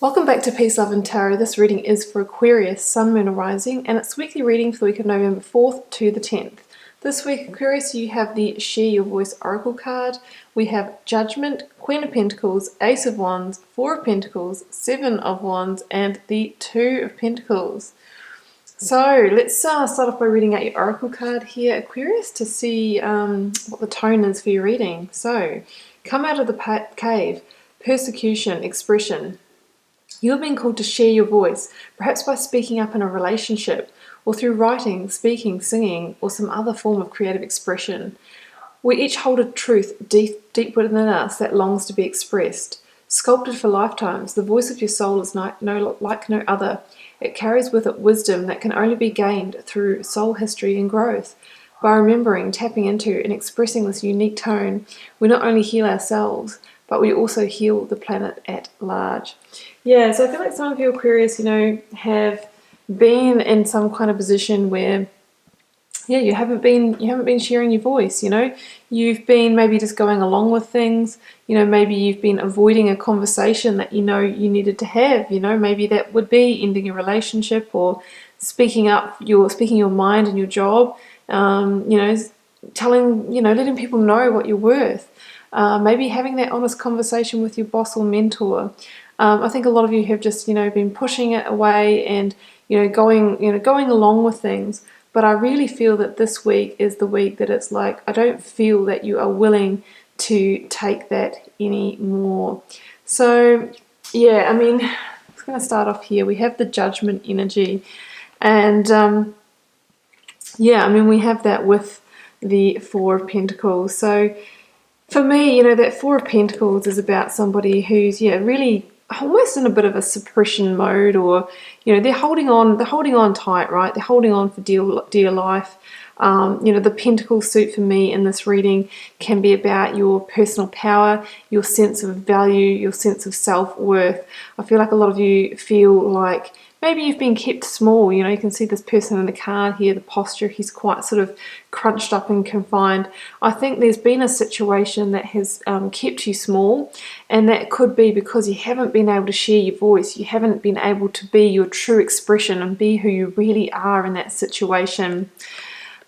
Welcome back to Peace, Love and Tarot. This reading is for Aquarius, Sun, Moon or Rising, and it's weekly reading for the week of November 4th to the 10th. This week, Aquarius, you have the Share Your Voice Oracle card. We have Judgment, Queen of Pentacles, Ace of Wands, Four of Pentacles, Seven of Wands, and the Two of Pentacles. So let's start off by reading out your Oracle card here, Aquarius, to see what the tone is for your reading. So, come out of the cave, persecution, expression. You have been called to share your voice, perhaps by speaking up in a relationship, or through writing, speaking, singing, or some other form of creative expression. We each hold a truth deep within us that longs to be expressed. Sculpted for lifetimes, the voice of your soul is like no other. It carries with it wisdom that can only be gained through soul history and growth. By remembering, tapping into, and expressing this unique tone, we not only heal ourselves, but we also heal the planet at large. Yeah, so I feel like some of you Aquarius, have been in some kind of position where, you haven't been sharing your voice. You've been maybe just going along with things. Maybe you've been avoiding a conversation that you needed to have. Maybe that would be ending a relationship or speaking your mind in your job. Letting people know what you're worth. Maybe having that honest conversation with your boss or mentor. I think a lot of you have just, been pushing it away and, going along with things. But I really feel that this week is the week that it's like, I don't feel that you are willing to take that anymore. So, yeah, I'm going to start off here. We have the Judgment energy. And, we have that with the Four of Pentacles. So, for me, that Four of Pentacles is about somebody who's, really almost in a bit of a suppression mode, or, they're holding on tight, right? They're holding on for dear life. The Pentacle suit for me in this reading can be about your personal power, your sense of value, your sense of self-worth. I feel like a lot of you feel like maybe you've been kept small. You can see this person in the card here, the posture, he's quite sort of crunched up and confined. I think there's been a situation that has kept you small, and that could be because you haven't been able to share your voice. You haven't been able to be your true expression and be who you really are in that situation.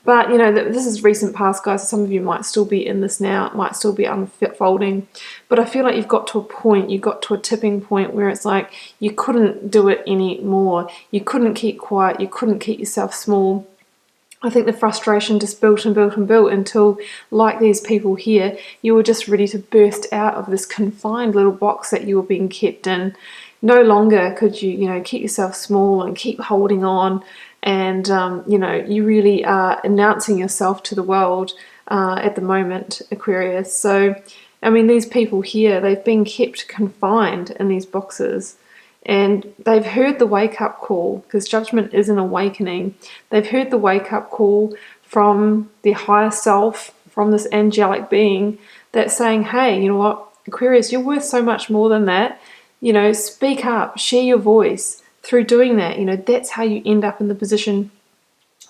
But, this is recent past, guys. Some of you might still be in this now. It might still be unfolding. But I feel like you've got to a point, you got to a tipping point where it's like you couldn't do it anymore. You couldn't keep quiet. You couldn't keep yourself small. I think the frustration just built and built and built until, like these people here, you were just ready to burst out of this confined little box that you were being kept in. No longer could you, keep yourself small and keep holding on. And, you really are announcing yourself to the world at the moment, Aquarius. So, these people here, they've been kept confined in these boxes. And they've heard the wake-up call, because Judgment is an awakening. They've heard the wake-up call from their higher self, from this angelic being that's saying, hey, you know what, Aquarius, you're worth so much more than that. Speak up, share your voice. Through doing that, that's how you end up in the position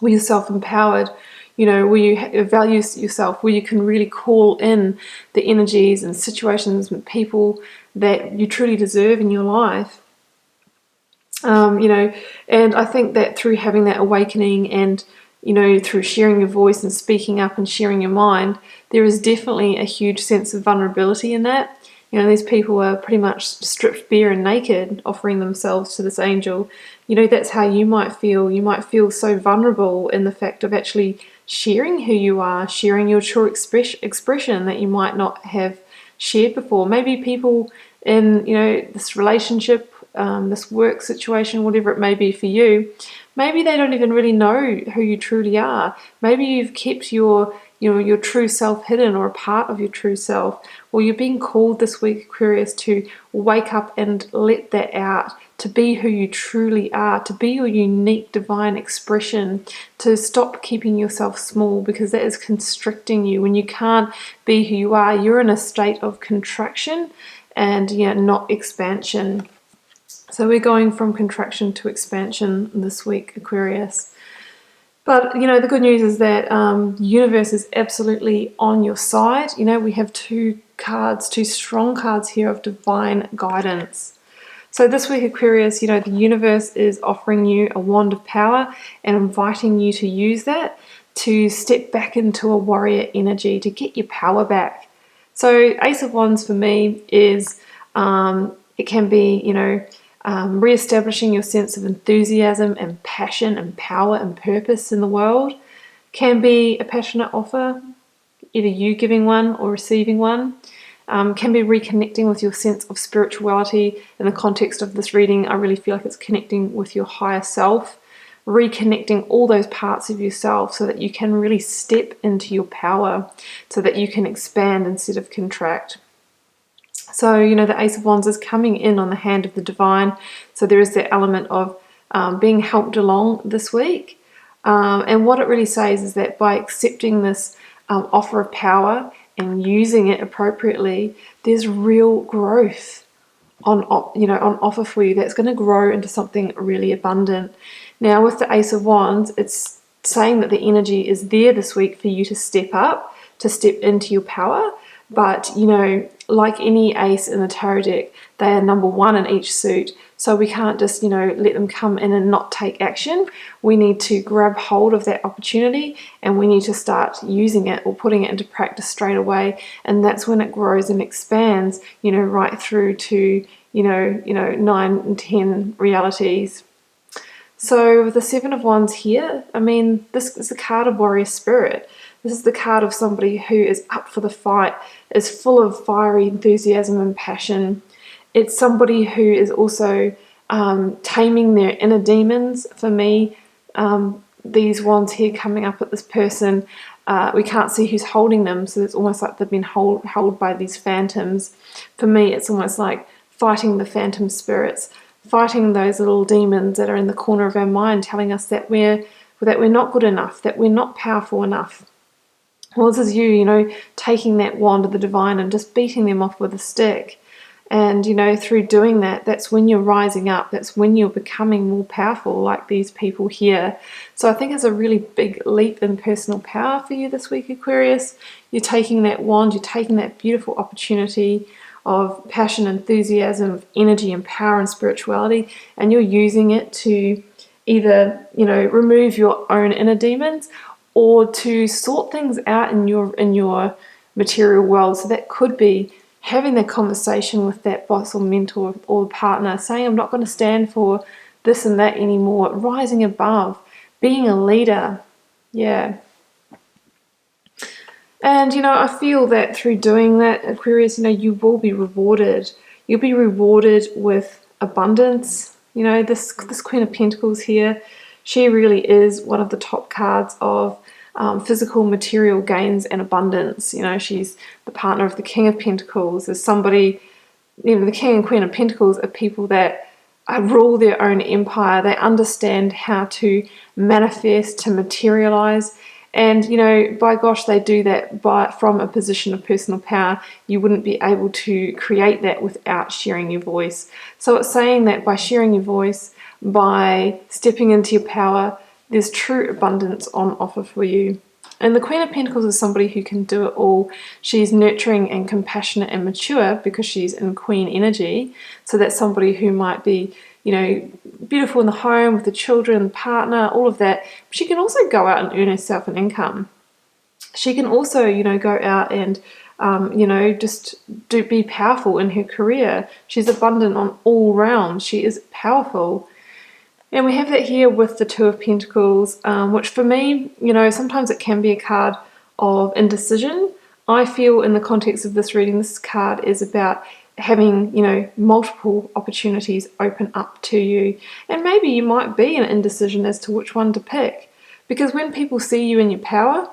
where you're self-empowered, where you value yourself, where you can really call in the energies and situations and people that you truly deserve in your life. And I think that through having that awakening and, through sharing your voice and speaking up and sharing your mind, there is definitely a huge sense of vulnerability in that. These people are pretty much stripped bare and naked, offering themselves to this angel. That's how you might feel. You might feel so vulnerable in the fact of actually sharing who you are, sharing your true expression that you might not have shared before. Maybe people in, this relationship, this work situation, whatever it may be for you, maybe they don't even really know who you truly are. Maybe you've kept your true self hidden, or a part of your true self. Well, you're being called this week, Aquarius, to wake up and let that out, to be who you truly are, to be your unique divine expression, to stop keeping yourself small, because that is constricting you. When you can't be who you are, you're in a state of contraction and not expansion. So we're going from contraction to expansion this week, Aquarius. But, the good news is that the universe is absolutely on your side. We have two strong cards here of divine guidance. So this week, Aquarius, the universe is offering you a wand of power and inviting you to use that to step back into a warrior energy to get your power back. So Ace of Wands for me is, it can be, re-establishing your sense of enthusiasm and passion and power and purpose in the world. Can be a passionate offer, either you giving one or receiving one. Can be reconnecting with your sense of spirituality. In the context of this reading, I really feel like it's connecting with your higher self, reconnecting all those parts of yourself so that you can really step into your power, so that you can expand instead of contract. So, the Ace of Wands is coming in on the hand of the divine. So there is that element of being helped along this week. And what it really says is that by accepting this offer of power and using it appropriately, there's real growth on offer for you that's going to grow into something really abundant. Now, with the Ace of Wands, it's saying that the energy is there this week for you to step up, to step into your power. But, like any ace in the tarot deck, they are number one in each suit. So we can't just, let them come in and not take action. We need to grab hold of that opportunity and we need to start using it or putting it into practice straight away. And that's when it grows and expands, right through to, 9 and 10 realities. So with the Seven of Wands here, this is the card of warrior spirit. This is the card of somebody who is up for the fight, is full of fiery enthusiasm and passion. It's somebody who is also taming their inner demons. For me, these wands here coming up at this person, we can't see who's holding them, so it's almost like they've been held by these phantoms. For me, it's almost like fighting the phantom spirits, fighting those little demons that are in the corner of our mind, telling us that we're not good enough, that we're not powerful enough. Well, this is you, taking that wand of the divine and just beating them off with a stick. And, through doing that, that's when you're rising up. That's when you're becoming more powerful like these people here. So I think it's a really big leap in personal power for you this week, Aquarius. You're taking that wand, you're taking that beautiful opportunity of passion, enthusiasm, of energy and power and spirituality, and you're using it to either, remove your own inner demons or to sort things out in your material world. So that could be having that conversation with that boss or mentor or partner, saying, I'm not going to stand for this and that anymore, rising above, being a leader. Yeah. And, I feel that through doing that, Aquarius, you will be rewarded. You'll be rewarded with abundance. This Queen of Pentacles here, she really is one of the top cards of physical material gains and abundance. She's the partner of the King of Pentacles. As somebody, the King and Queen of Pentacles are people that rule their own empire. They understand how to manifest, to materialize. And, by gosh, they do that from a position of personal power. You wouldn't be able to create that without sharing your voice. So it's saying that by sharing your voice, by stepping into your power, there's true abundance on offer for you. And the Queen of Pentacles is somebody who can do it all. She's nurturing and compassionate and mature because she's in Queen energy. So that's somebody who might be, beautiful in the home with the children, partner, all of that. She can also go out and earn herself an income. She can also, go out and, just be powerful in her career. She's abundant on all rounds. She is powerful. And we have that here with the Two of Pentacles, which for me, sometimes it can be a card of indecision. I feel in the context of this reading, this card is about having, multiple opportunities open up to you. And maybe you might be in indecision as to which one to pick. Because when people see you in your power,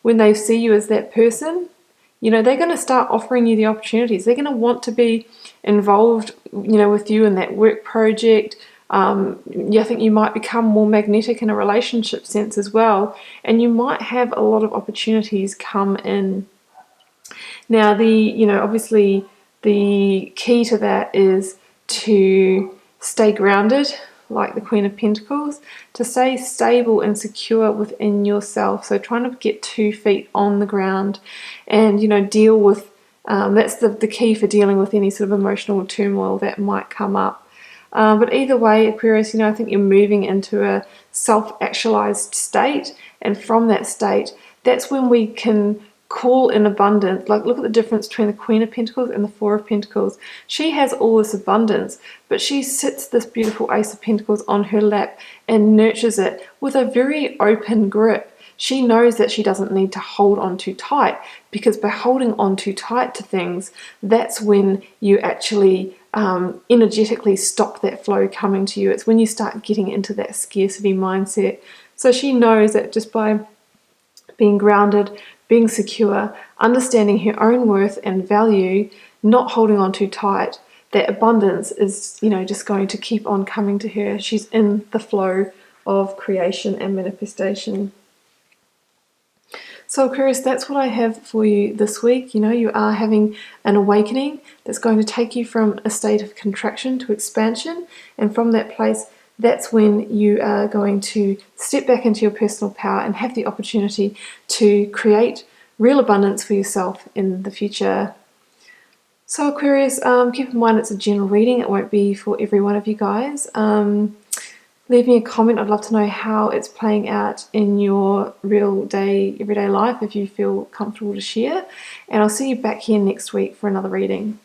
when they see you as that person, they're going to start offering you the opportunities. They're going to want to be involved, with you in that work project. I think you might become more magnetic in a relationship sense as well, and you might have a lot of opportunities come in. Now, obviously the key to that is to stay grounded, like the Queen of Pentacles, to stay stable and secure within yourself. So trying to get 2 feet on the ground and, deal with, that's the key for dealing with any sort of emotional turmoil that might come up. But either way, Aquarius, I think you're moving into a self-actualized state, and from that state, that's when we can call in abundance. Like, look at the difference between the Queen of Pentacles and the Four of Pentacles. She has all this abundance, but she sits this beautiful Ace of Pentacles on her lap and nurtures it with a very open grip. She knows that she doesn't need to hold on too tight, because by holding on too tight to things, that's when you actually energetically stop that flow coming to you. It's when you start getting into that scarcity mindset. So she knows that just by being grounded, being secure, understanding her own worth and value, not holding on too tight, that abundance is, just going to keep on coming to her. She's in the flow of creation and manifestation. So Aquarius, that's what I have for you this week. You are having an awakening that's going to take you from a state of contraction to expansion. And from that place, that's when you are going to step back into your personal power and have the opportunity to create real abundance for yourself in the future. So Aquarius, keep in mind it's a general reading. It won't be for every one of you guys. Leave me a comment. I'd love to know how it's playing out in your real day, everyday life, if you feel comfortable to share. And I'll see you back here next week for another reading.